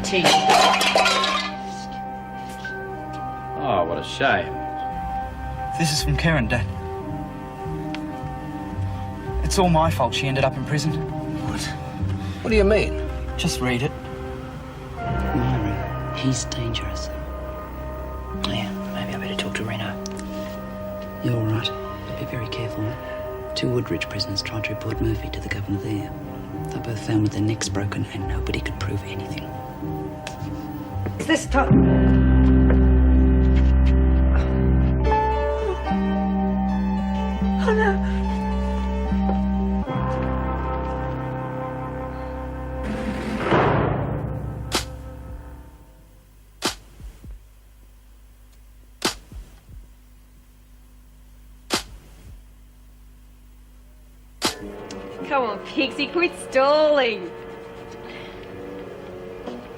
tea. Oh, what a shame. This is from Karen, Dad. It's all my fault she ended up in prison. What? What do you mean? Just read it. Myra, he's dangerous. Yeah, maybe I better talk to Reno. You're all right, but be very careful. 2 Woodridge prisoners tried to report Murphy to the governor there. They both found with their necks broken and nobody could prove anything. Is this time? Oh, no. Come on, Pixie, quit stalling.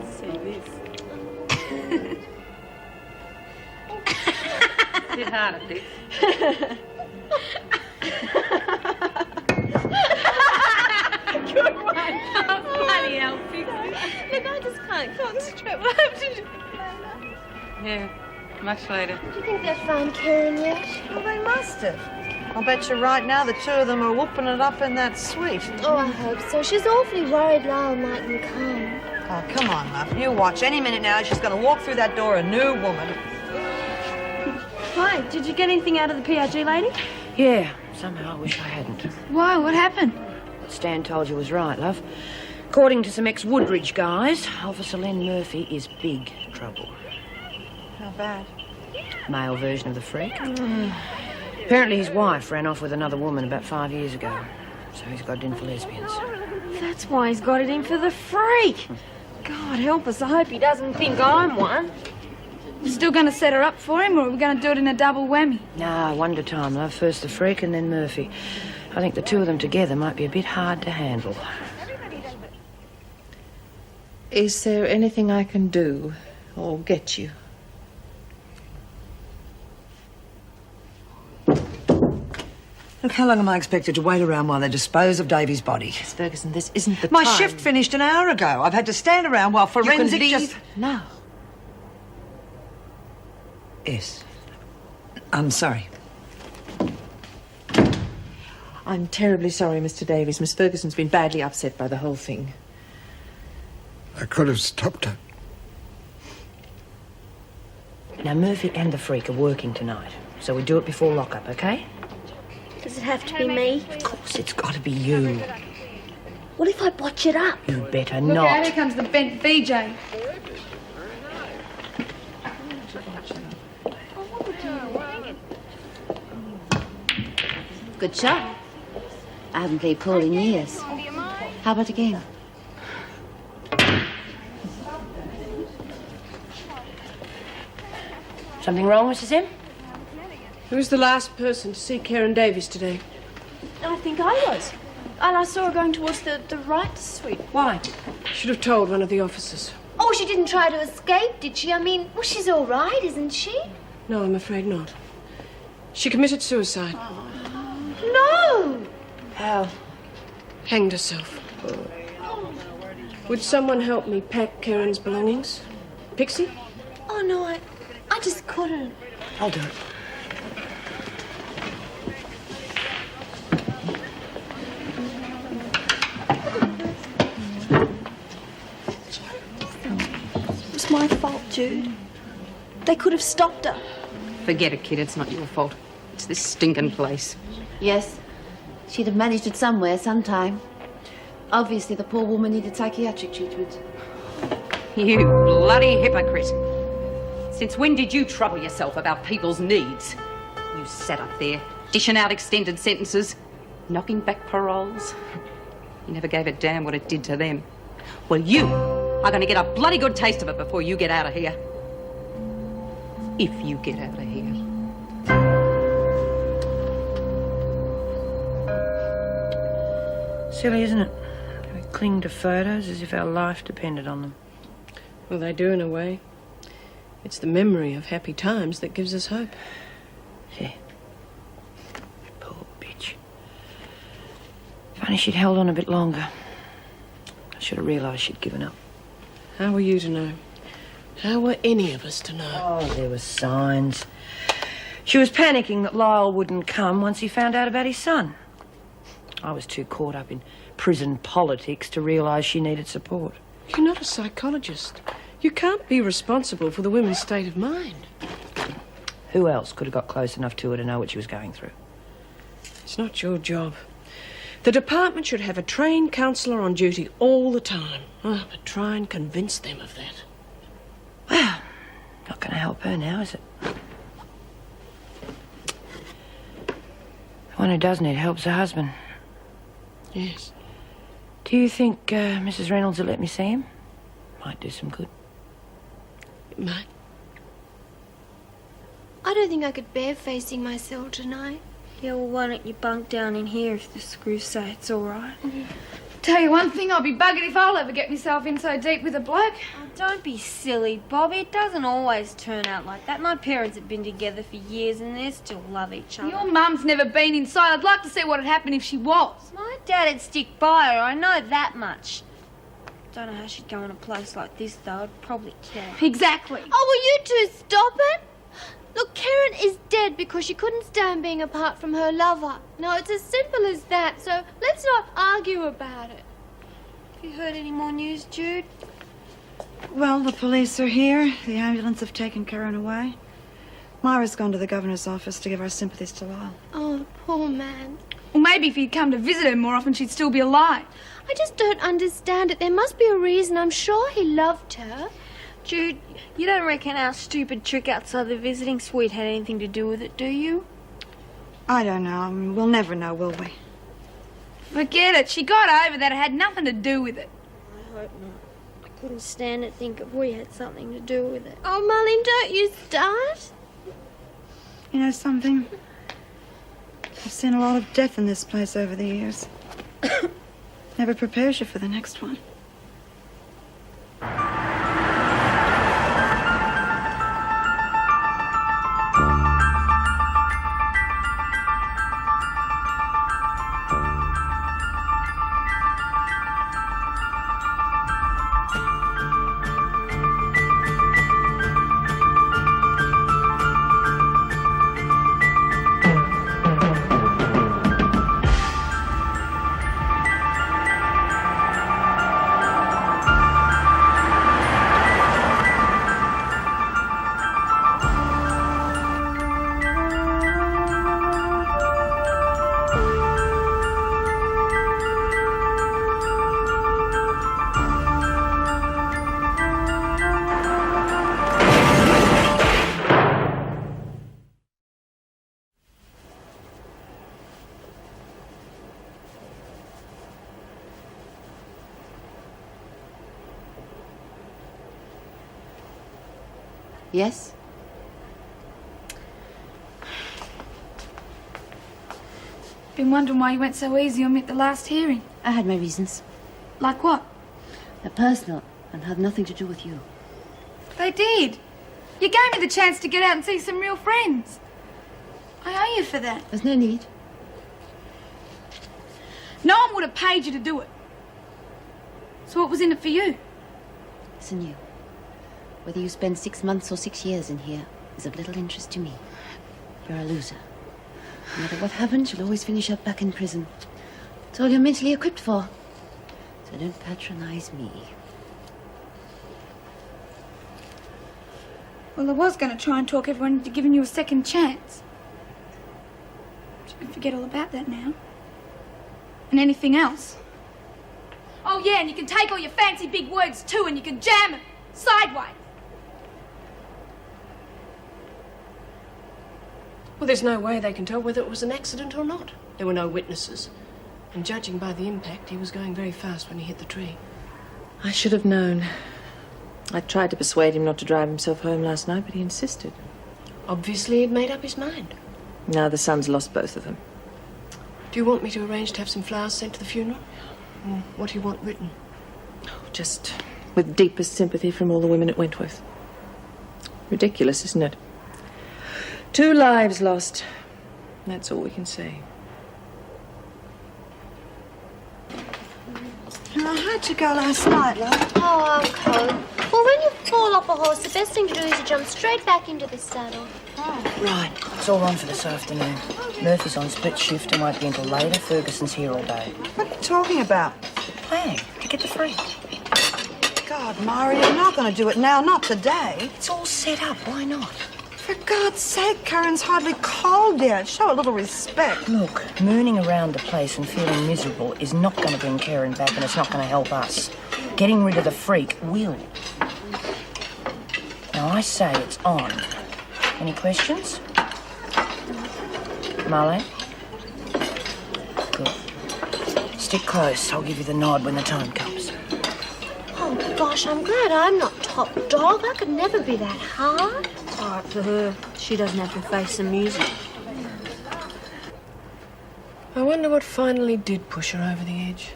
See this. Bit hard at this. Good one. Oh, bloody hell, Pixie. Look, I just can't concentrate. What happened to... Yeah, much later. Do you think they'll find Karen yet? Well, they must have. I'll bet you right now the 2 of them are whooping it up in that suite. Oh, I hope so. She's awfully worried Lyle mightn't come. Oh, come on, love. You watch. Any minute now, she's going to walk through that door a new woman. Hi, did you get anything out of the PRG lady? Yeah, somehow I wish I hadn't. Why? What happened? What Stan told you was right, love. According to some ex-Woodridge guys, Officer Len Murphy is big trouble. How bad? Male version of the freak. Apparently his wife ran off with another woman about 5 years ago, so he's got it in for lesbians. That's why he's got it in for the freak. God help us, I hope he doesn't think I'm one. You still going to set her up for him, or are we going to do it in a double whammy? No, one at a time, love. First the freak and then Murphy. I think the 2 of them together might be a bit hard to handle. Is there anything I can do or get you? Look, how long am I expected to wait around while they dispose of Davy's body? Miss Ferguson, this isn't the My time. shift finished an hour ago. I've had to stand around while You can forensic leave just... now. Yes. I'm sorry. I'm terribly sorry, Mr. Davies. Miss Ferguson's been badly upset by the whole thing. I could have stopped her. Now, Murphy and the freak are working tonight, so we do it before lockup, okay? Does it have to be me? Of course, it's got to be you. What if I botch it up? You better Look out, not. here comes the bent VJ. Good shot. I haven't played pool in years. How about again? Something wrong, Mrs. M? Who's the last person to see Karen Davies today? I think I was. And I saw her going towards the right suite. Why? Should have told one of the officers. Oh, she didn't try to escape, did she? I mean, well, she's all right, isn't she? No, I'm afraid not. She committed suicide. No! How? Hanged herself. Would someone help me pack Karen's belongings? Pixie? Oh, no, I just couldn't. I'll do it. It was my fault, Jude. They could have stopped her. Forget it, kid. It's not your fault. It's this stinking place. Yes. She'd have managed it somewhere, sometime. Obviously, the poor woman needed psychiatric treatment. You bloody hypocrite. Since when did you trouble yourself about people's needs? You sat up there, dishing out extended sentences, knocking back paroles. You never gave a damn what it did to them. Well, you are going to get a bloody good taste of it before you get out of here. If you get out of here. Silly, isn't it? We cling to photos as if our life depended on them. Well, they do in a way. It's the memory of happy times that gives us hope. Yeah. Poor bitch. If only she'd held on a bit longer. I should have realised she'd given up. How were you to know? How were any of us to know? Oh, there were signs. She was panicking that Lyle wouldn't come once he found out about his son. I was too caught up in prison politics to realise she needed support. You're not a psychologist. You can't be responsible for the woman's state of mind. Who else could have got close enough to her to know what she was going through? It's not your job. The department should have a trained counsellor on duty all the time. Oh, but try and convince them of that. Well, not going to help her now, is it? The one who does need help's her husband. Yes. Do you think Mrs. Reynolds will let me see him? Might do some good. It might. I don't think I could bear facing my cell tonight. Yeah, well, why don't you bunk down in here if the screws say it's all right? Tell you one thing, I'll be buggered if I'll ever get myself in so deep with a bloke. Oh, don't be silly, Bobby. It doesn't always turn out like that. My parents have been together for years and they still love each other. Your mum's never been inside. I'd like to see what'd happen if she was. My dad'd stick by her, I know that much. Don't know how she'd go in a place like this, though. I'd probably kill her. Exactly. Oh, will you two stop it? Look, Karen is dead because she couldn't stand being apart from her lover. No, it's as simple as that, so let's not argue about it. Have you heard any more news, Jude? Well, the police are here. The ambulance have taken Karen away. Myra's gone to the governor's office to give our sympathies to Lyle. Oh, poor man. Well, maybe if he'd come to visit her more often, she'd still be alive. I just don't understand it. There must be a reason. I'm sure he loved her. Jude, you don't reckon our stupid trick outside the visiting suite had anything to do with it, do you? I don't know. I mean, we'll never know, will we? Forget it. She got over that. It had nothing to do with it. I hope not. I couldn't stand to think if we had something to do with it. Oh, Marlene, don't you start. You know something? I've seen a lot of death in this place over the years. Never prepares you for the next one. Yes? Been wondering why you went so easy on me at the last hearing. I had my reasons. Like what? They're personal and have nothing to do with you. They did. You gave me the chance to get out and see some real friends. I owe you for that. There's no need. No one would have paid you to do it. So what was in it for you? Listen, you. Whether you spend 6 months or 6 years in here is of little interest to me. You're a loser. No matter what happens, you'll always finish up back in prison. It's all you're mentally equipped for. So don't patronize me. Well, I was going to try and talk everyone into giving you a second chance. But you can forget all about that now. And anything else. Oh, yeah, and you can take all your fancy big words too, and you can jam them sideways. Well, there's no way they can tell whether it was an accident or not. There were no witnesses. And judging by the impact, he was going very fast when he hit the tree. I should have known. I tried to persuade him not to drive himself home last night, but he insisted. Obviously, he'd made up his mind. Now the son's lost both of them. Do you want me to arrange to have some flowers sent to the funeral? Or what do you want written? Oh, just with deepest sympathy from all the women at Wentworth. Ridiculous, isn't it? 2 lives lost. That's all we can say. How'd you go last night, love? Oh, Uncle. Well, when you fall off a horse, the best thing to do is to jump straight back into the saddle. Right, it's all on for this afternoon. Murphy's on split shift and won't be until later. Ferguson's here all day. What are you talking about? Plan to get the freak. God, Mara, you're not going to do it now, not today. It's all set up, why not? For God's sake, Karen's hardly cold yet. Show a little respect. Look, mooning around the place and feeling miserable is not going to bring Karen back, and it's not going to help us. Getting rid of the freak will. Now, I say it's on. Any questions? Marlene? Good. Stick close. I'll give you the nod when the time comes. Oh, gosh, I'm glad I'm not top dog. I could never be that hard. All right for her. She doesn't have to face the music. I wonder what finally did push her over the edge.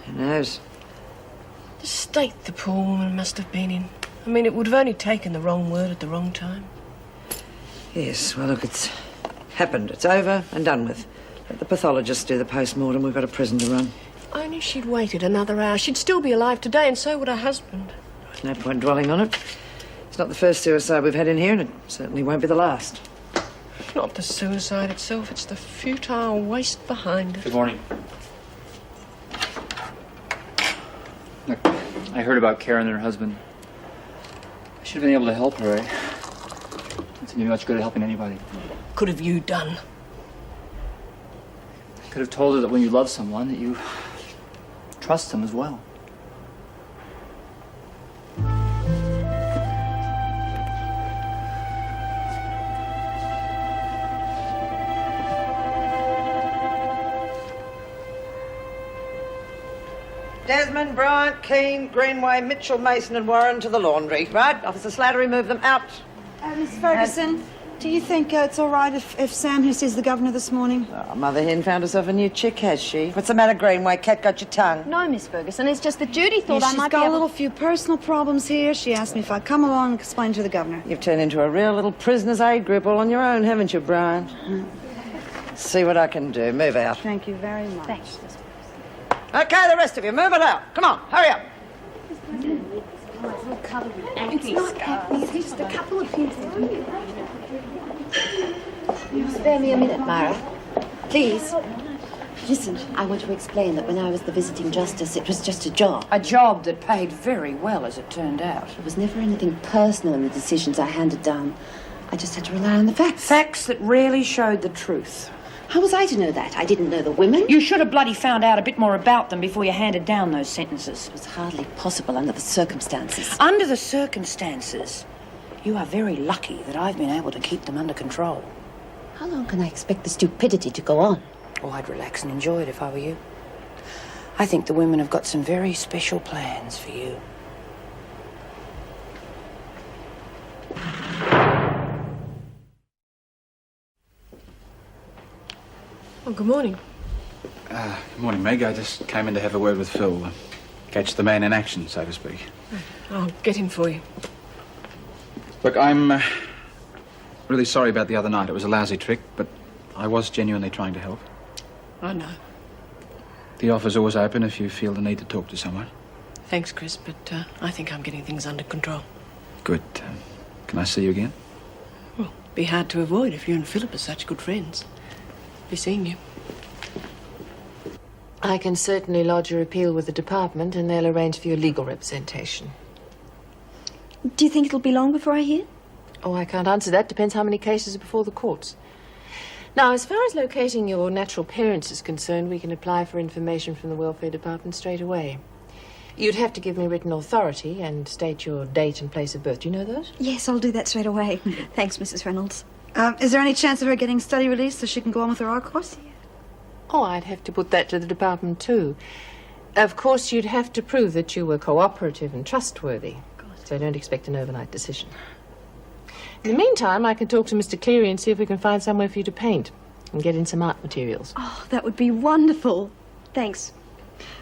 Who knows? The state the poor woman must have been in. I mean, it would have only taken the wrong word at the wrong time. Yes, well, look, it's happened. It's over and done with. Let the pathologists do the post-mortem. We've got a prison to run. If only she'd waited another hour, she'd still be alive today, and so would her husband. No point dwelling on it. It's not the first suicide we've had in here, and it certainly won't be the last. Not the suicide itself, it's the futile waste behind it. Good morning. Look, I heard about Karen and her husband. I should have been able to help her, eh? It's me much good at helping anybody. Could have you done? I could have told her that when you love someone, that you trust them as well. Desmond, Bryant, Keane, Greenway, Mitchell, Mason and Warren to the laundry. Right, Officer Slattery, move them out. Miss Ferguson, do you think it's all right if Sam here sees the governor this morning? Oh, Mother Hen found herself a new chick, has she? What's the matter, Greenway? Cat got your tongue? No, Miss Ferguson, it's just that Judy thought I She's might got be a able... little few personal problems here. She asked me if I'd come along and explain to the governor. You've turned into a real little prisoner's aid group all on your own, haven't you, Brian? See what I can do. Move out. Thank you very much. Thanks. Okay, the rest of you, move it out. Come on, hurry up. It's not acne, it's just a couple of pimples. Spare me a minute, Myra. Please. Listen, I want to explain that when I was the visiting justice, it was just a job. A job that paid very well, as it turned out. There was never anything personal in the decisions I handed down. I just had to rely on the facts. Facts that rarely showed the truth. How was I to know that? I didn't know the women. You should have bloody found out a bit more about them before you handed down those sentences. It was hardly possible under the circumstances. Under the circumstances, you are very lucky that I've been able to keep them under control. How long can I expect the stupidity to go on? Oh, I'd relax and enjoy it if I were you. I think the women have got some very special plans for you. Oh, good morning. Good morning, Meg. I just came in to have a word with Phil. Catch the man in action, so to speak. I'll get him for you. Look, I'm really sorry about the other night. It was a lousy trick, but I was genuinely trying to help. I know. The offer's always open if you feel the need to talk to someone. Thanks, Chris, but I think I'm getting things under control. Good. Can I see you again? Well, be hard to avoid if you and Philip are such good friends. Be seeing you. I can certainly lodge your appeal with the department and they'll arrange for your legal representation. Do you think it'll be long before I hear? Oh, I can't answer that. Depends how many cases are before the courts. Now, as far as locating your natural parents is concerned, we can apply for information from the welfare department straight away. You'd have to give me written authority and state your date and place of birth. Do you know those? Yes, I'll do that straight away. Thanks, Mrs. Reynolds. Is there any chance of her getting study release so she can go on with her art course? Oh, I'd have to put that to the department, too. Of course, you'd have to prove that you were cooperative and trustworthy. So don't expect an overnight decision. In the meantime, I can talk to Mr. Cleary and see if we can find somewhere for you to paint and get in some art materials. Oh, that would be wonderful. Thanks.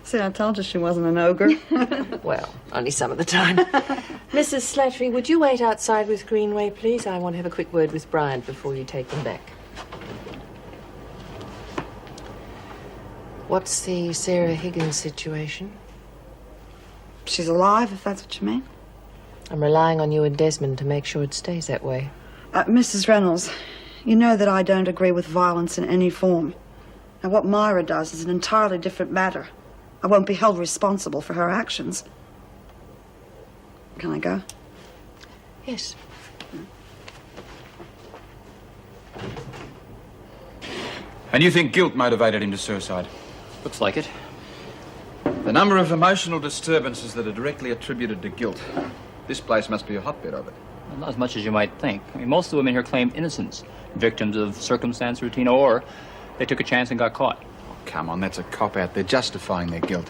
See, I told you she wasn't an ogre. Well, only some of the time. Mrs. Slattery, would you wait outside with Greenway, please? I want to have a quick word with Bryant before you take them back. What's the Sarah Higgins situation? She's alive, if that's what you mean. I'm relying on you and Desmond to make sure it stays that way. Mrs. Reynolds, you know that I don't agree with violence in any form. Now, what Myra does is an entirely different matter. I won't be held responsible for her actions. Can I go? Yes. And you think guilt motivated him to suicide? Looks like it. The number of emotional disturbances that are directly attributed to guilt. This place must be a hotbed of it. Well, not as much as you might think. I mean, most of the women here claim innocence, victims of circumstance, routine, or they took a chance and got caught. Oh, come on, that's a cop-out. They're justifying their guilt.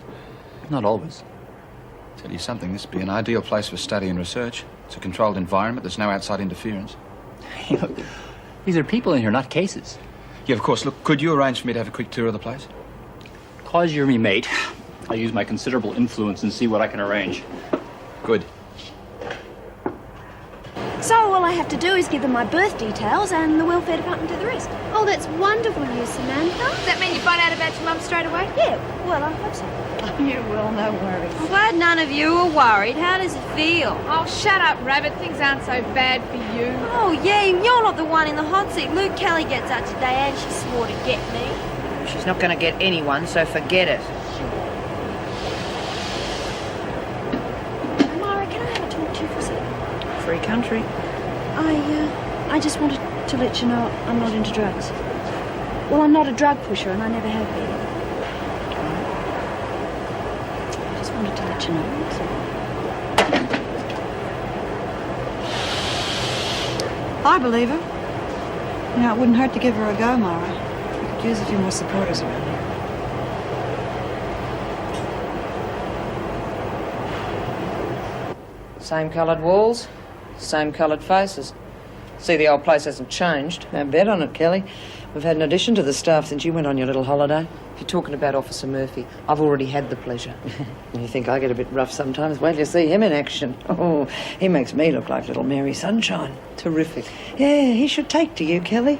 Not always. Tell you something, this would be an ideal place for study and research. It's a controlled environment. There's no outside interference. Look, these are people in here, not cases. Yeah, of course. Look, could you arrange for me to have a quick tour of the place? Cause you're me mate. I'll use my considerable influence and see what I can arrange. Good. So all I have to do is give them my birth details and the welfare department do the rest. Oh, that's wonderful news, Samantha. Does that mean you find out about your mum straight away? Yeah, well, I hope so. You will, no worries. I'm glad none of you are worried. How does it feel? Oh, shut up, Rabbit. Things aren't so bad for you. Oh, yeah, you're not the one in the hot seat. Luke Kelly gets out today and she swore to get me. She's not going to get anyone, so forget it. Myra, can I have a talk to you for a second? Free country. I just wanted to let you know I'm not into drugs. Well, I'm not a drug pusher and I never have been. I just wanted to let you know, that's all. I believe her. You know, it wouldn't hurt to give her a go, Myra. We could use a few more supporters around here. Same coloured walls, same coloured faces. See, the old place hasn't changed. Now bet on it, Kelly. We've had an addition to the staff since you went on your little holiday. If you're talking about Officer Murphy, I've already had the pleasure. You think I get a bit rough sometimes? Wait till you see him in action. Oh, he makes me look like little Mary Sunshine. Terrific. Yeah, he should take to you, Kelly.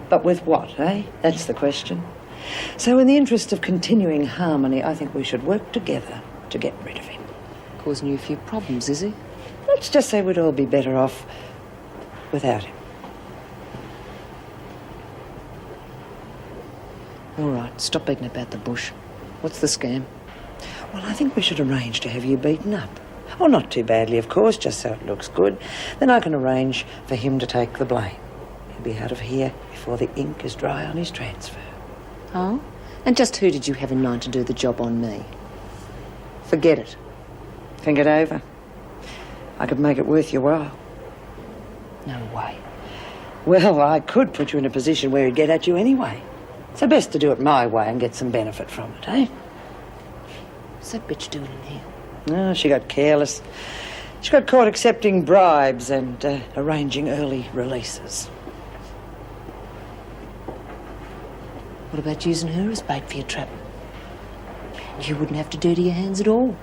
But with what, eh? That's the question. So in the interest of continuing harmony, I think we should work together to get rid of him. Causing you a few problems, is he? Let's just say we'd all be better off without him. All right, stop beating about the bush. What's the scam? Well, I think we should arrange to have you beaten up. Well, not too badly, of course, just so it looks good. Then I can arrange for him to take the blame. He'll be out of here before the ink is dry on his transfer. Oh? And just who did you have in mind to do the job on me? Forget it. Think it over. I could make it worth your while. No way. Well, I could put you in a position where he'd get at you anyway. So best to do it my way and get some benefit from it, eh? What's that bitch doing in here? No, she got careless. She got caught accepting bribes and arranging early releases. What about using her as bait for your trap? You wouldn't have to dirty your hands at all.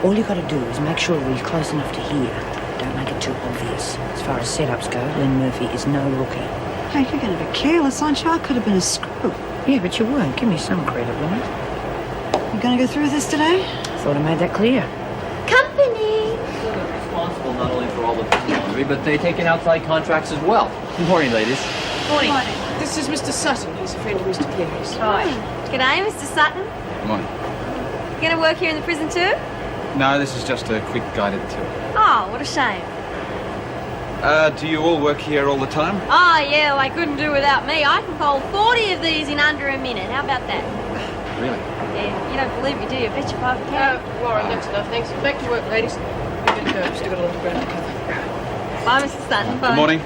All you got to do is make sure we're close enough to hear. Don't make it too obvious. As far as setups go, Lynn Murphy is no rookie. Hey, you're going to be careless, aren't you? I could have been a screw. Yeah, but you weren't. Give me some credit, will you? You going to go through with this today? Thought I made that clear. Company! They're responsible not only for all the laundry, but they take in outside contracts as well. Good morning, ladies. Morning. This is Mr. Sutton. He's a friend of Mr. Cleary's. Hi. G'day, Mr. Sutton. Come on. You going to work here in the prison too? No, this is just a quick guided tour. Oh, what a shame. Do you all work here all the time? Oh, yeah, well, I couldn't do without me. I can hold 40 of these in under a minute. How about that? Really? Yeah, you don't believe me, do you? Bet you 5 can. Warren, that's enough. Thanks. Back to work, ladies. You better go. Still got a lot of ground to cover. Bye, Mr. Sutton. Bye. Good morning.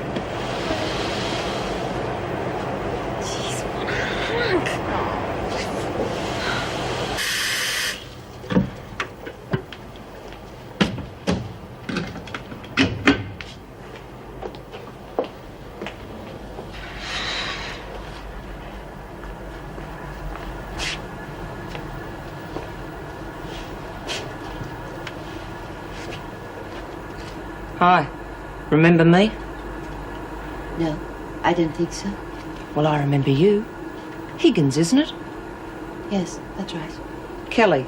Jeez, what a hunk. Hi. Remember me? No. I don't think so. Well, I remember you. Higgins, isn't it? Yes, that's right. Kelly.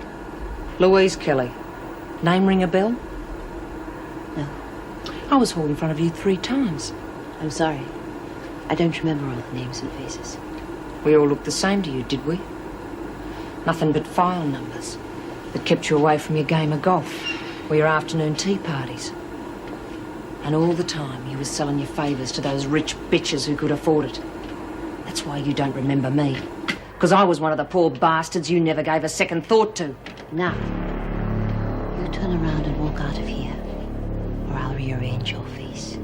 Louise Kelly. Name ring a bell? No. I was hauled in front of you 3 times. I'm sorry. I don't remember all the names and faces. We all looked the same to you, did we? Nothing but file numbers that kept you away from your game of golf or your afternoon tea parties. And all the time you were selling your favours to those rich bitches who could afford it. That's why you don't remember me. Because I was one of the poor bastards you never gave a second thought to. Now, you turn around and walk out of here, or I'll rearrange your face.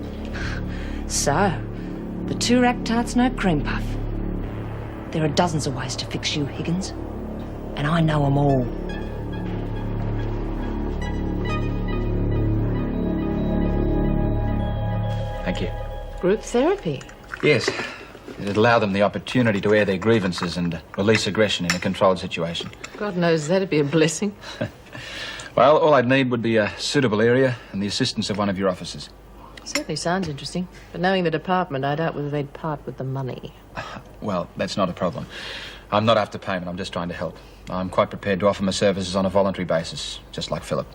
So, the 2-rack tart's no cream puff. There are dozens of ways to fix you, Higgins. And I know them all. Thank you. Group therapy. Yes. It'd allow them the opportunity to air their grievances and release aggression in a controlled situation. God knows that'd be a blessing. Well, all I'd need would be a suitable area and the assistance of one of your officers. Certainly sounds interesting. But knowing the department, I doubt whether they'd part with the money. Well, that's not a problem. I'm not after payment. I'm just trying to help. I'm quite prepared to offer my services on a voluntary basis, just like Philip.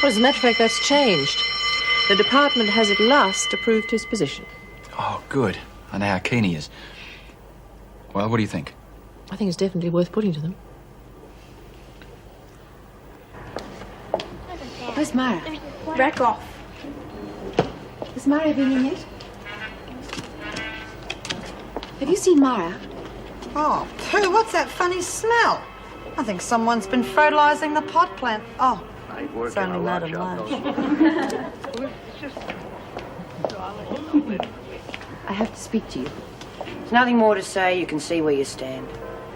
Well, as a matter of fact, that's changed. The department has at last approved his position. Oh, good. I know how keen he is. Well, what do you think? I think it's definitely worth putting to them. Where's Myra? Rack off. Has Myra been in yet? Have you seen Myra? Oh, pooh, what's that funny smell? I think someone's been fertilizing the pot plant. Oh, it's only Madam Love. I have to speak to you. There's nothing more to say. You can see where you stand.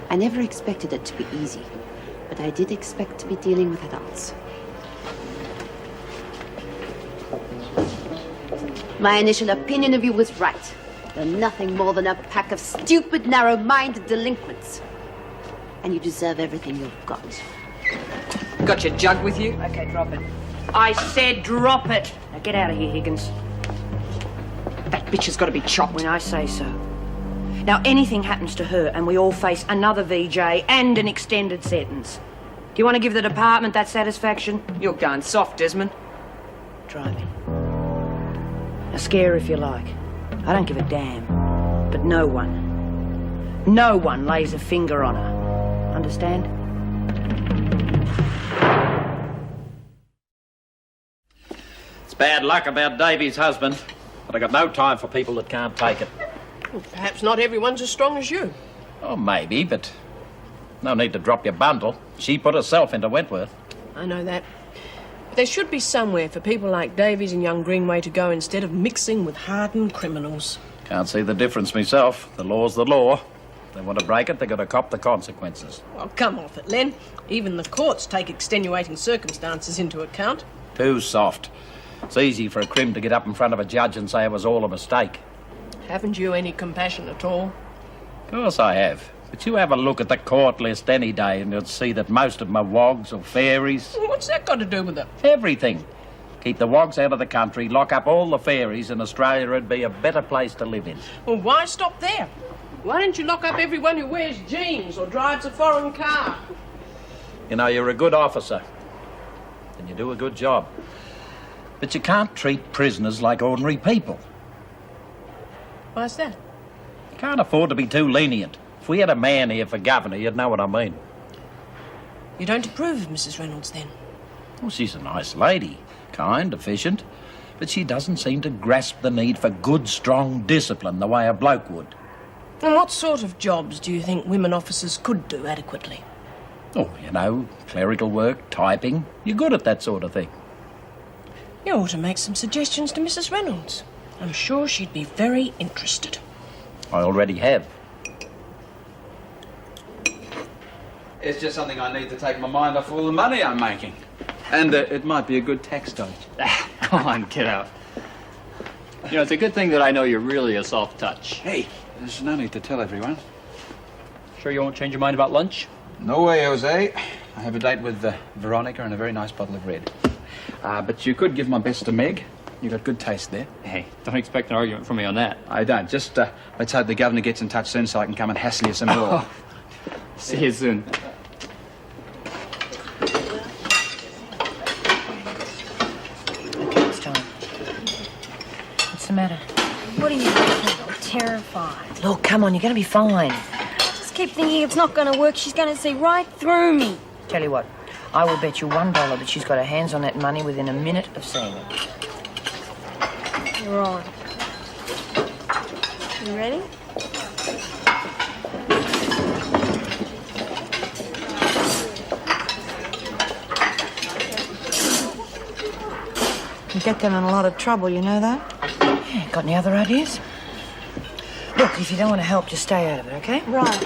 I never expected it to be easy, but I did expect to be dealing with adults. My initial opinion of you was right. You're nothing more than a pack of stupid, narrow-minded delinquents. And you deserve everything you've got. Got your jug with you? Okay, drop it. I said drop it. Now get out of here, Higgins. That bitch has got to be chopped when I say so. Now, anything happens to her and we all face another VJ and an extended sentence. Do you want to give the department that satisfaction? You're going soft, Desmond. Try me. Now, scare her if you like. I don't give a damn. But no one lays a finger on her. Understand? It's bad luck about Davy's husband, but I got no time for people that can't take it. Well, perhaps not everyone's as strong as you. Oh, maybe, but no need to drop your bundle. She put herself into Wentworth. I know that. But there should be somewhere for people like Davies and young Greenway to go instead of mixing with hardened criminals. Can't see the difference myself. The law's the law. If they want to break it, they've got to cop the consequences. Well, come off it, Len. Even the courts take extenuating circumstances into account. Too soft. It's easy for a crim to get up in front of a judge and say it was all a mistake. Haven't you any compassion at all? Of course I have. But you have a look at the court list any day and you'll see that most of them are wogs or fairies. What's that got to do with it? Everything. Keep the wogs out of the country, lock up all the fairies, and Australia would be a better place to live in. Well, why stop there? Why don't you lock up everyone who wears jeans or drives a foreign car? You know, you're a good officer, and you do a good job. But you can't treat prisoners like ordinary people. Why's that? You can't afford to be too lenient. If we had a man here for governor, you'd know what I mean. You don't approve of Mrs. Reynolds, then? Well, she's a nice lady. Kind, efficient. But she doesn't seem to grasp the need for good, strong discipline the way a bloke would. And what sort of jobs do you think women officers could do adequately? Oh, you know, clerical work, typing. You're good at that sort of thing. You ought to make some suggestions to Mrs. Reynolds. I'm sure she'd be very interested. I already have. It's just something I need to take my mind off all the money I'm making. And it might be a good tax dodge. Come on, get out. You know, it's a good thing that I know you're really a soft touch. Hey, there's no need to tell everyone. Sure you won't change your mind about lunch? No way, Jose. I have a date with Veronica and a very nice bottle of red. But you could give my best to Meg. You got good taste there. Hey, don't expect an argument from me on that. I don't. Just let's hope the governor gets in touch soon so I can come and hassle you some more. See you soon. Okay, it's time. What's the matter? What are you thinking? I'm terrified. Look, come on, you're going to be fine. Just keep thinking it's not going to work. She's going to see right through me. Tell you what, I will bet you $1 that she's got her hands on that money within a minute of seeing it. You're on. You ready? You get them in a lot of trouble, you know that? Yeah, got any other ideas? Look, if you don't want to help, just stay out of it, okay? Right.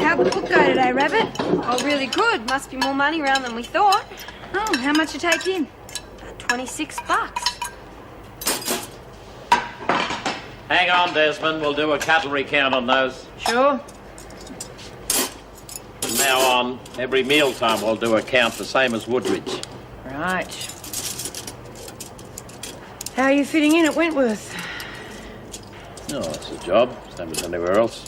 How'd the book go today, Rabbit? Oh, really good. Must be more money around than we thought. Oh, how much you take in? About $26. Hang on, Desmond. We'll do a cattle recount on those. Sure. From now on, every mealtime we'll do a count the same as Woodridge. Right. How are you fitting in at Wentworth? Oh, it's a job, same as anywhere else.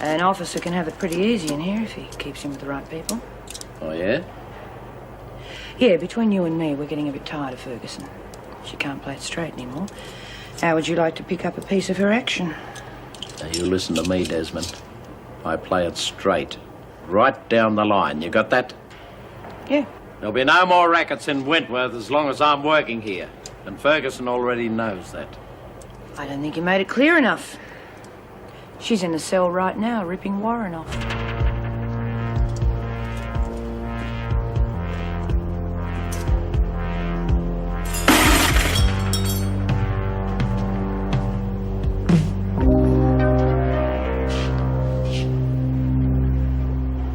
An officer can have it pretty easy in here if he keeps in with the right people. Oh, yeah? Yeah, between you and me, we're getting a bit tired of Ferguson. She can't play it straight anymore. How would you like to pick up a piece of her action? Now, you listen to me, Desmond. I play it straight. Right down the line. You got that? Yeah. There'll be no more rackets in Wentworth as long as I'm working here. And Ferguson already knows that. I don't think you made it clear enough. She's in the cell right now, ripping Warren off.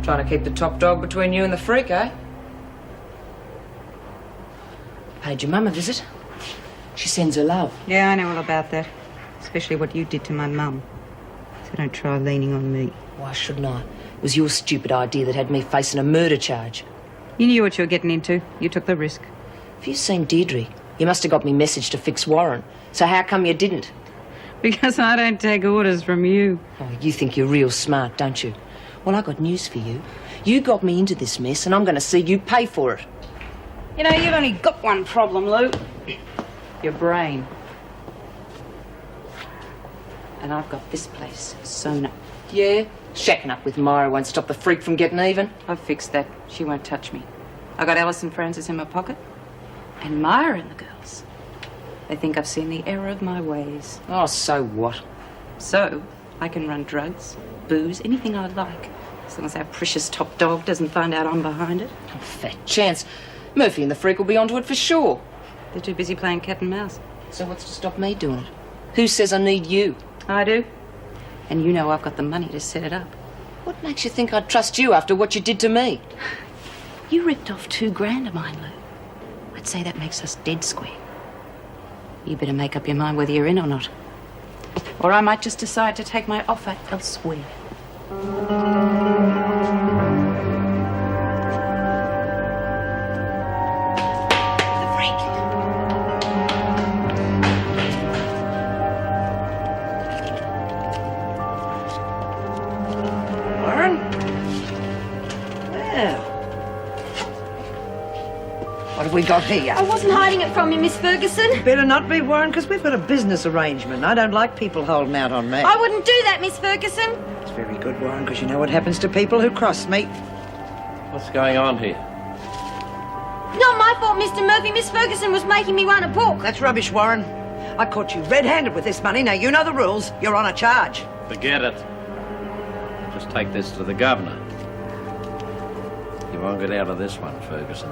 Trying to keep the top dog between you and the freak, eh? Paid your mum a visit. She sends her love. Yeah, I know all about that. Especially what you did to my mum. So don't try leaning on me. Why shouldn't I? It was your stupid idea that had me facing a murder charge. You knew what you were getting into. You took the risk. Have you seen Deirdre? You must have got me message to fix Warren. So how come you didn't? Because I don't take orders from you. Oh, you think you're real smart, don't you? Well, I got news for you. You got me into this mess, and I'm going to see you pay for it. You know, you've only got one problem, Lou. Your brain. And I've got this place sewn up. Yeah? Shacking up with Myra won't stop the freak from getting even. I've fixed that. She won't touch me. I got Alice and Francis in my pocket. And Myra and the girls. They think I've seen the error of my ways. Oh, so what? So, I can run drugs, booze, anything I like. As long as our precious top dog doesn't find out I'm behind it. Oh, fat chance. Murphy and the freak will be onto it for sure. They're too busy playing cat and mouse. So what's to stop me doing it? Who says I need you? I do. And you know I've got the money to set it up. What makes you think I'd trust you after what you did to me? You ripped off $2,000 of mine, Lou. I'd say that makes us dead square. You better make up your mind whether you're in or not. Or I might just decide to take my offer elsewhere. Warren? Well. What have we got here? I wasn't hiding it from you, Miss Ferguson. Better not be, Warren, because we've got a business arrangement. I don't like people holding out on me. I wouldn't do that, Miss Ferguson. It's very good, Warren, because you know what happens to people who cross me. What's going on here? Not my fault, Mr. Murphy. Miss Ferguson was making me run a book. That's rubbish, Warren. I caught you red-handed with this money. Now, you know the rules. You're on a charge. Forget it. Just take this to the governor. You won't get out of this one, Ferguson.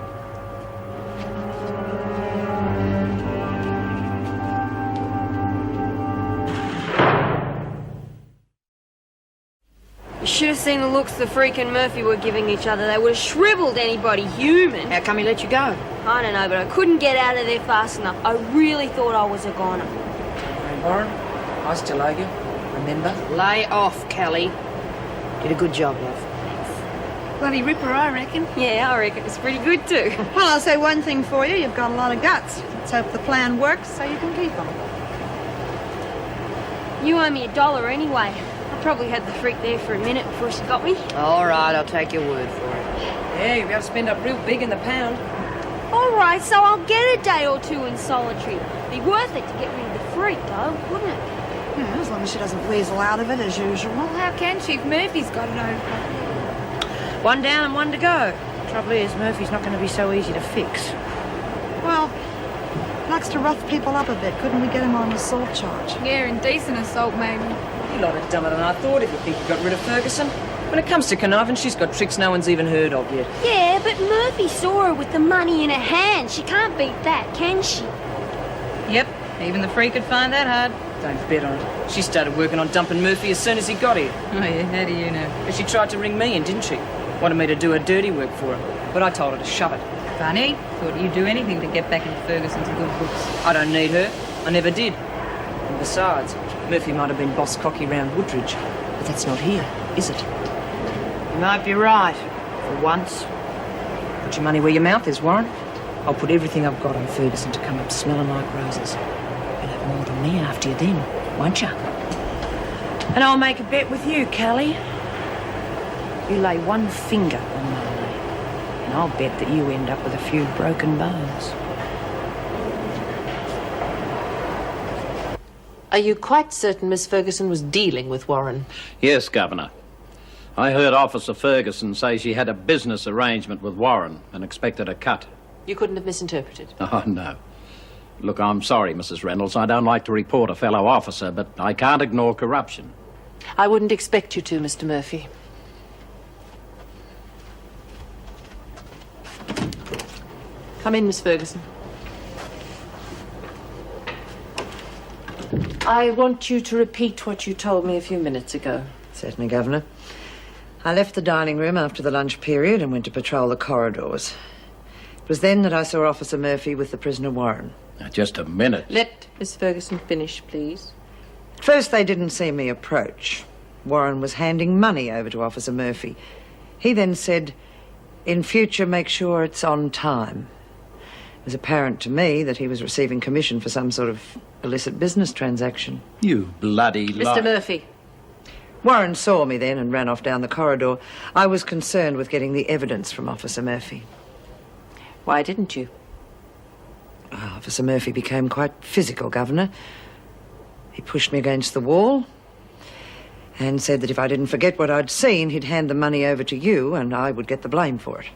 You should have seen the looks the freak and Murphy were giving each other. They would have shriveled anybody human. How come he let you go? I don't know, but I couldn't get out of there fast enough. I really thought I was a goner. Warren, I still owe you. Remember? Lay off, Callie. Did a good job, love. Bloody ripper, I reckon. Yeah, I reckon it's pretty good too. Well, I'll say one thing for you. You've got a lot of guts. Let's hope the plan works so you can keep them. You owe me $1 anyway. I probably had the freak there for a minute before she got me. All right, I'll take your word for it. Yeah, you'll be able to spend up real big in the pound. All right, so I'll get a day or two in solitary. Be worth it to get rid of the freak, though, wouldn't it? Yeah, as long as she doesn't weasel out of it as usual. Well, how can she if Murphy's got it over? One down and one to go. Trouble is, Murphy's not going to be so easy to fix. Well, likes to rough people up a bit. Couldn't we get him on an assault charge? Yeah, indecent assault, maybe. You lot are dumber than I thought if you think you got rid of Ferguson. When it comes to conniving, she's got tricks no one's even heard of yet. Yeah, but Murphy saw her with the money in her hand. She can't beat that, can she? Yep, even the freak could find that hard. Don't bet on it. She started working on dumping Murphy as soon as he got here. Oh, yeah, how do you know? But she tried to ring me in, didn't she? Wanted me to do her dirty work for her. But I told her to shove it. Funny. Thought you'd do anything to get back into Ferguson's good books. I don't need her. I never did. And besides, Murphy might have been boss cocky round Woodridge. But that's not here, is it? You might be right, for once. Put your money where your mouth is, Warren. I'll put everything I've got on Ferguson to come up smelling like roses. You'll have more than me after you then, won't you? And I'll make a bet with you, Callie. You lay one finger on Marley, and I'll bet that you end up with a few broken bones. Are you quite certain Miss Ferguson was dealing with Warren? Yes, Governor. I heard Officer Ferguson say she had a business arrangement with Warren and expected a cut. You couldn't have misinterpreted. Oh, no. Look, I'm sorry, Mrs. Reynolds. I don't like to report a fellow officer, but I can't ignore corruption. I wouldn't expect you to, Mr. Murphy. Come in, Miss Ferguson. I want you to repeat what you told me a few minutes ago. Certainly, Governor. I left the dining room after the lunch period and went to patrol the corridors. It was then that I saw Officer Murphy with the prisoner Warren. Now, just a minute. Let Miss Ferguson finish, please. At first, they didn't see me approach. Warren was handing money over to Officer Murphy. He then said, "In future, make sure it's on time." It was apparent to me that he was receiving commission for some sort of illicit business transaction. You bloody liar. Mr. Murphy. Warren saw me then and ran off down the corridor. I was concerned with getting the evidence from Officer Murphy. Why didn't you? Officer Murphy became quite physical, Governor. He pushed me against the wall and said that if I didn't forget what I'd seen, he'd hand the money over to you and I would get the blame for it.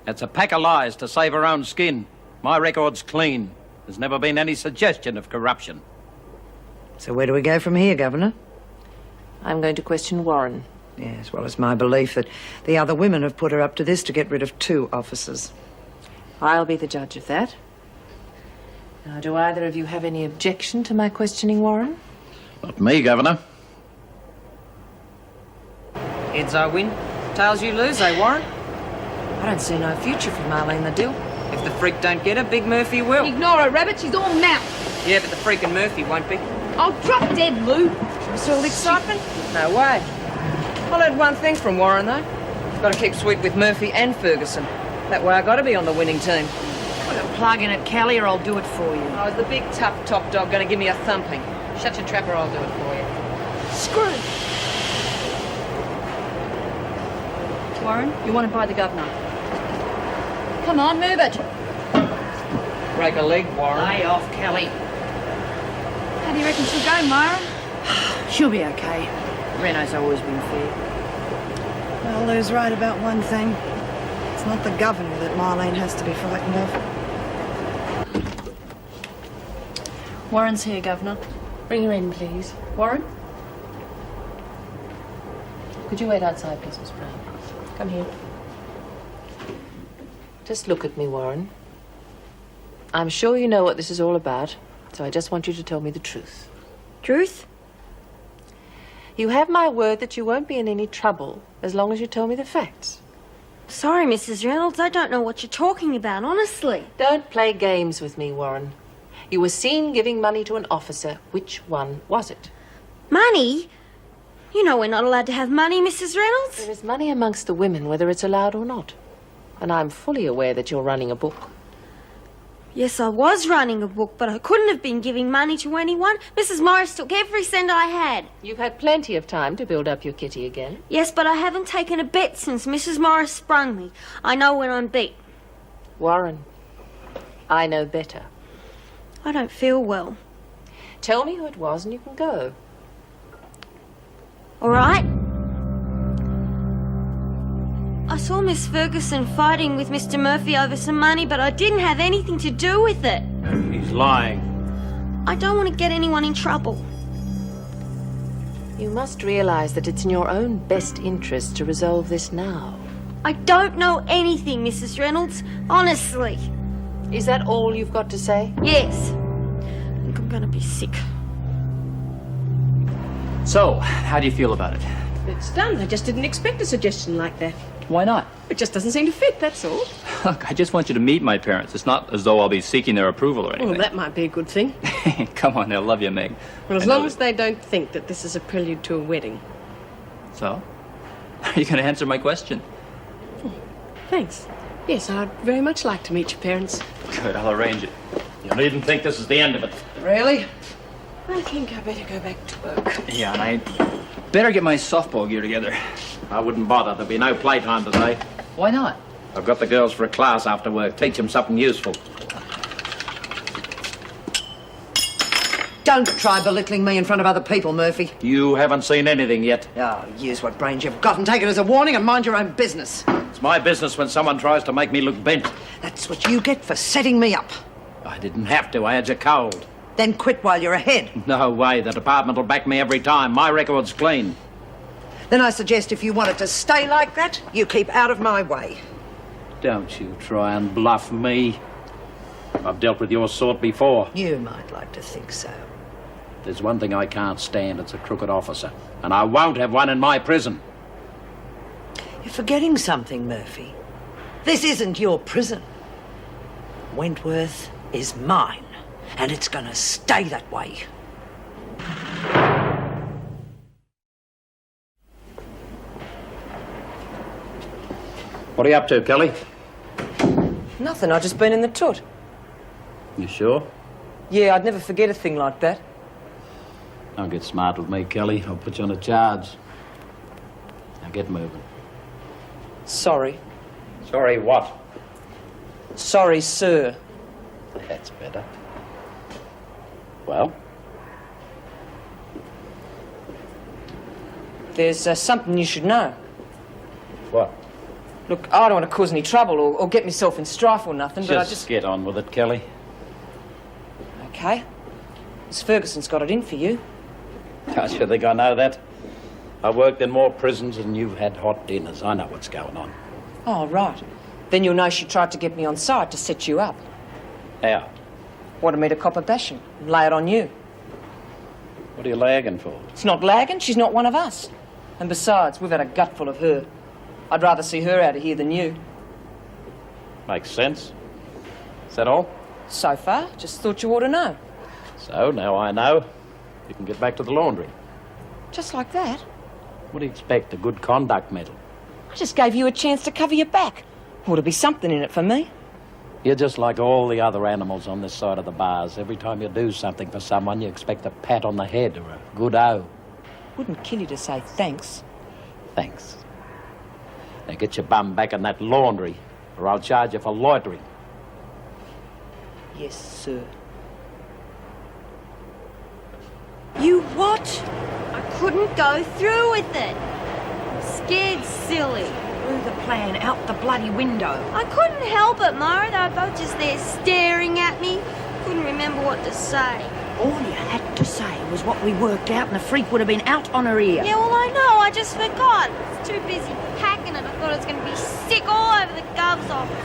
That's a pack of lies to save her own skin. My record's clean. There's never been any suggestion of corruption. So where do we go from here, Governor? I'm going to question Warren. Yeah, as well as my belief that the other women have put her up to this to get rid of 2 officers. I'll be the judge of that. Now, do either of you have any objection to my questioning Warren? Not me, Governor. Heads I win, tails you lose, eh, Warren? I don't see no future for Marlene the Dill. If the freak don't get her, Big Murphy will. Ignore her, Rabbit. She's all mouth. Yeah, but the freak and Murphy won't be. I'll drop dead, Lou. What's all the excitement? No way. I learned one thing from Warren, though. Got to keep sweet with Murphy and Ferguson. That way I got to be on the winning team. Put a plug in it, Callie, or I'll do it for you. Oh, is the big tough top dog going to give me a thumping? Shut your trap or I'll do it for you. Screw. Warren, you want to buy the governor? Come on, move it. Break a leg, Warren. Lay off, Callie. How do you reckon she'll go, Myra? She'll be okay. Reno's always been fair. Well, Lou's right about one thing. It's not the governor that Marlene has to be frightened of. Warren's here, Governor. Bring her in, please. Warren? Could you wait outside, please, Miss Brown? Come here. Just look at me, Warren. I'm sure you know what this is all about, so I just want you to tell me the truth. Truth? You have my word that you won't be in any trouble as long as you tell me the facts. Sorry, Mrs. Reynolds, I don't know what you're talking about, honestly. Don't play games with me, Warren. You were seen giving money to an officer. Which one was it? Money? You know we're not allowed to have money, Mrs. Reynolds. There is money amongst the women, whether it's allowed or not. And I'm fully aware that you're running a book. Yes, I was running a book, but I couldn't have been giving money to anyone. Mrs. Morris took every cent I had. You've had plenty of time to build up your kitty again. Yes, but I haven't taken a bet since Mrs. Morris sprung me. I know when I'm beat. Warren, I know better. I don't feel well. Tell me who it was and you can go. All right? I saw Miss Ferguson fighting with Mr. Murphy over some money, but I didn't have anything to do with it. He's lying. I don't want to get anyone in trouble. You must realize that it's in your own best interest to resolve this now. I don't know anything, Mrs. Reynolds. Honestly. Is that all you've got to say? Yes. I think I'm going to be sick. So, how do you feel about it? It's done. I just didn't expect a suggestion like that. Why not? It just doesn't seem to fit, that's all. Look, I just want you to meet my parents. It's not as though I'll be seeking their approval or anything. Well, that might be a good thing. Come on, they'll love you, Meg. Well, as long as they don't think that this is a prelude to a wedding. So? Are you going to answer my question? Thanks. Yes, I'd very much like to meet your parents. Good, I'll arrange it. You needn't think this is the end of it. Really? I think I better go back to work. Yeah, and I better get my softball gear together. I wouldn't bother. There'll be no playtime today. Why not? I've got the girls for a class after work. Teach them something useful. Don't try belittling me in front of other people, Murphy. You haven't seen anything yet. Oh, use what brains you've got and take it as a warning and mind your own business. It's my business when someone tries to make me look bent. That's what you get for setting me up. I didn't have to. I had you cold. Then quit while you're ahead. No way. The department will back me every time. My record's clean. Then I suggest if you want it to stay like that, you keep out of my way. Don't you try and bluff me. I've dealt with your sort before. You might like to think so. There's one thing I can't stand. It's a crooked officer. And I won't have one in my prison. You're forgetting something, Murphy. This isn't your prison. Wentworth is mine, and it's gonna stay that way. What are you up to, Kelly? Nothing, I've just been in the toot. You sure? Yeah, I'd never forget a thing like that. Don't get smart with me, Kelly. I'll put you on a charge. Now get moving. Sorry. Sorry what? Sorry, sir. That's better. Well? There's something you should know. What? Look, I don't want to cause any trouble or get myself in strife or nothing, but I just... get on with it, Kelly. Okay. Miss Ferguson's got it in for you. Don't you think I know that? I've worked in more prisons than you've had hot dinners. I know what's going on. Oh, right. Then you'll know she tried to get me on side to set you up. How? Wanted me to cop a bashing and lay it on you. What are you lagging for? It's not lagging, she's not one of us. And besides, we've had a gutful of her. I'd rather see her out of here than you. Makes sense. Is that all? So far, just thought you ought to know. So, now I know. You can get back to the laundry. Just like that? What do you expect? A good conduct medal? I just gave you a chance to cover your back. Ought to be something in it for me. You're just like all the other animals on this side of the bars. Every time you do something for someone, you expect a pat on the head or a good O. Wouldn't kill you to say thanks. Thanks. Now get your bum back in that laundry, or I'll charge you for loitering. Yes, sir. You what? I couldn't go through with it. I'm scared silly. Threw the plan out the bloody window. I couldn't help it, Mara. They were both just there staring at me. Couldn't remember what to say. All you had to say was what we worked out, and the freak would have been out on her ear. Yeah, well, I know. I just forgot. I was too busy packing it. I thought I was going to be sick all over the Gov's office.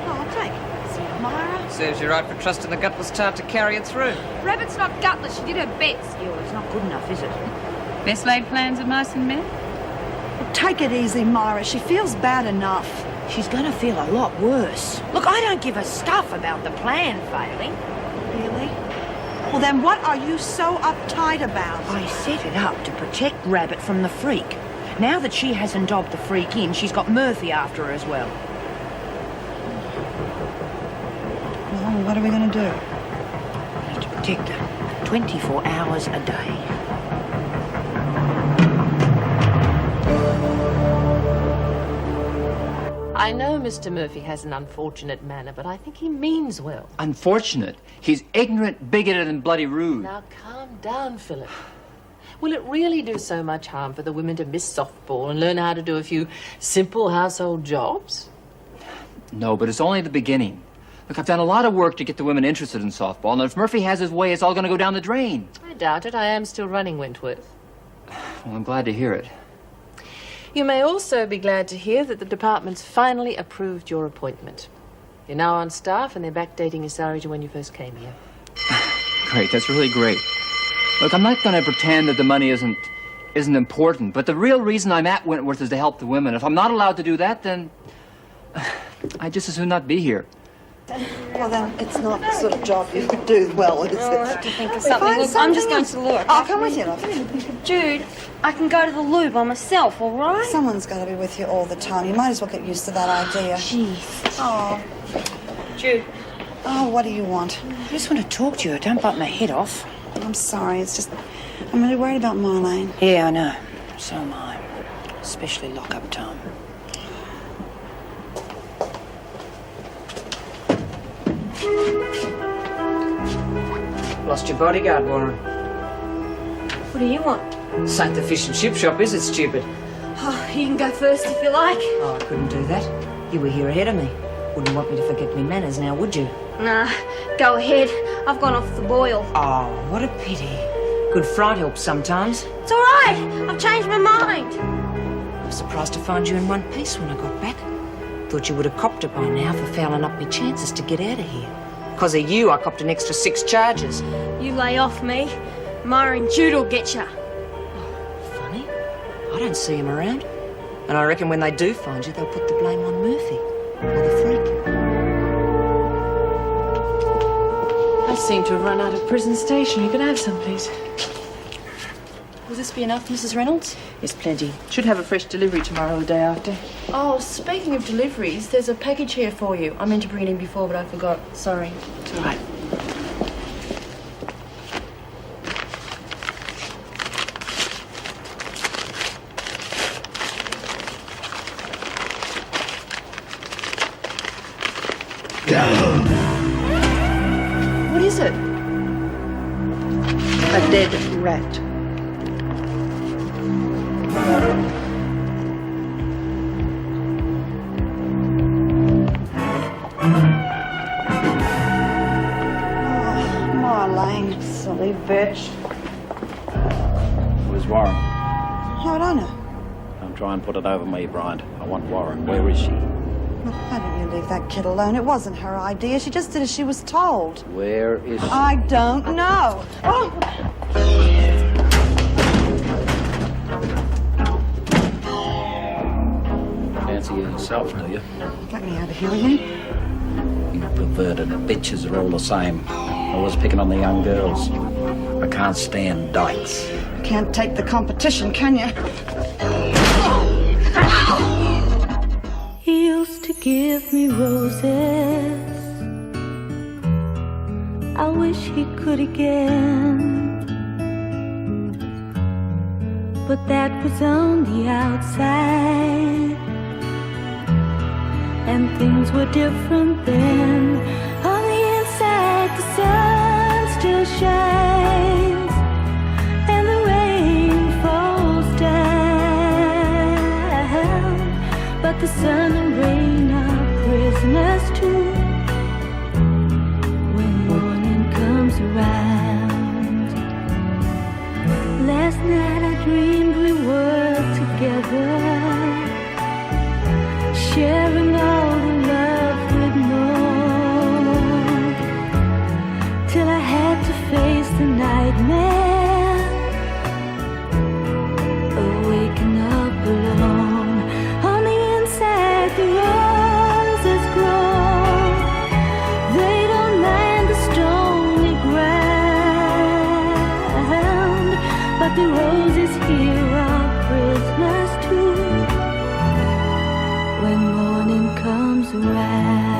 Oh, I'll take it. See you, Myra. Serves you right for trusting the gutless tart to carry it through. Rabbit's not gutless. She did her best. Yeah, well, it's not good enough, is it? Best laid plans of mice and men? Well, take it easy, Myra. She feels bad enough. She's going to feel a lot worse. Look, I don't give a stuff about the plan failing. Really? Well, then what are you so uptight about? I set it up to protect Rabbit from the freak. Now that she hasn't dobbed the freak in, she's got Murphy after her as well. Well, what are we going to do? We need to protect her 24 hours a day. I know Mr. Murphy has an unfortunate manner, but I think he means well. Unfortunate. He's ignorant, bigoted, and bloody rude. Now calm down, Philip. Will it really do so much harm for the women to miss softball and learn how to do a few simple household jobs? No, but it's only the beginning. Look, I've done a lot of work to get the women interested in softball, and if Murphy has his way, it's all going to go down the drain. I doubt it. I am still running Wentworth. Well, I'm glad to hear it. You may also be glad to hear that the department's finally approved your appointment. You're now on staff, and they're backdating your salary to when you first came here. Great, that's really great. Look, I'm not going to pretend that the money isn't important, but the real reason I'm at Wentworth is to help the women. If I'm not allowed to do that, then I'd just as soon not be here. Well, then, it's not the sort of job you would do well, is it? I'll have to think of something. Look, I'm just going to look. I'll come with you, love. Jude, I can go to the loo by myself, all right? Someone's got to be with you all the time. You might as well get used to that idea. Jeez. Oh. Jude. Oh, what do you want? I just want to talk to you. Don't bite my head off. I'm sorry. It's just... I'm really worried about Marlene. Yeah, I know. So am I. Especially lock-up time. Lost your bodyguard, Warren. What do you want? This ain't the fish and chip shop, is it, stupid? Oh, you can go first if you like. Oh, I couldn't do that. You were here ahead of me. Wouldn't want me to forget me manners now, would you? Nah, go ahead. I've gone off the boil. Oh, what a pity. Good fright helps sometimes. It's all right. I've changed my mind. I was surprised to find you in one piece when I got back. Thought you would have copped it by now for fouling up your chances to get out of here. Because of you, I copped an extra 6 charges. You lay off me. Ma and Jude will get ya. Funny. I don't see him around. And I reckon when they do find you, they'll put the blame on Murphy. Or the freak. I seem to have run out of prison station. You can have some, please. Will this be enough, Mrs. Reynolds? Yes, plenty. Should have a fresh delivery tomorrow or the day after. Oh, speaking of deliveries, there's a package here for you. I meant to bring it in before, but I forgot. Sorry. It's all right. What is it? A dead rat. Marlene, silly bitch. Where's Warren? How would I know? Don't try and put it over me, Bryant. I want Warren. Where is she? Look, why don't you leave that kid alone? It wasn't her idea. She just did as she was told. Where is she? I don't know. Oh! Fancy yourself, do you? Get me out of here, will you? You perverted bitches are all the same. Always picking on the young girls. I can't stand dykes. Can't take the competition, can you? He used to give me roses. I wish he could again. But that was on the outside, and things were different then. On the inside, the sun still shines, and the rain falls down. But the sun and rain are prisoners too when morning comes around. Last night I dreamed we were together, sharing all the love we'd known, till I had to face the nightmare of waking up alone. On the inside the roses grow, they don't mind the stony ground. but the roses here are Christmas too. When morning comes around.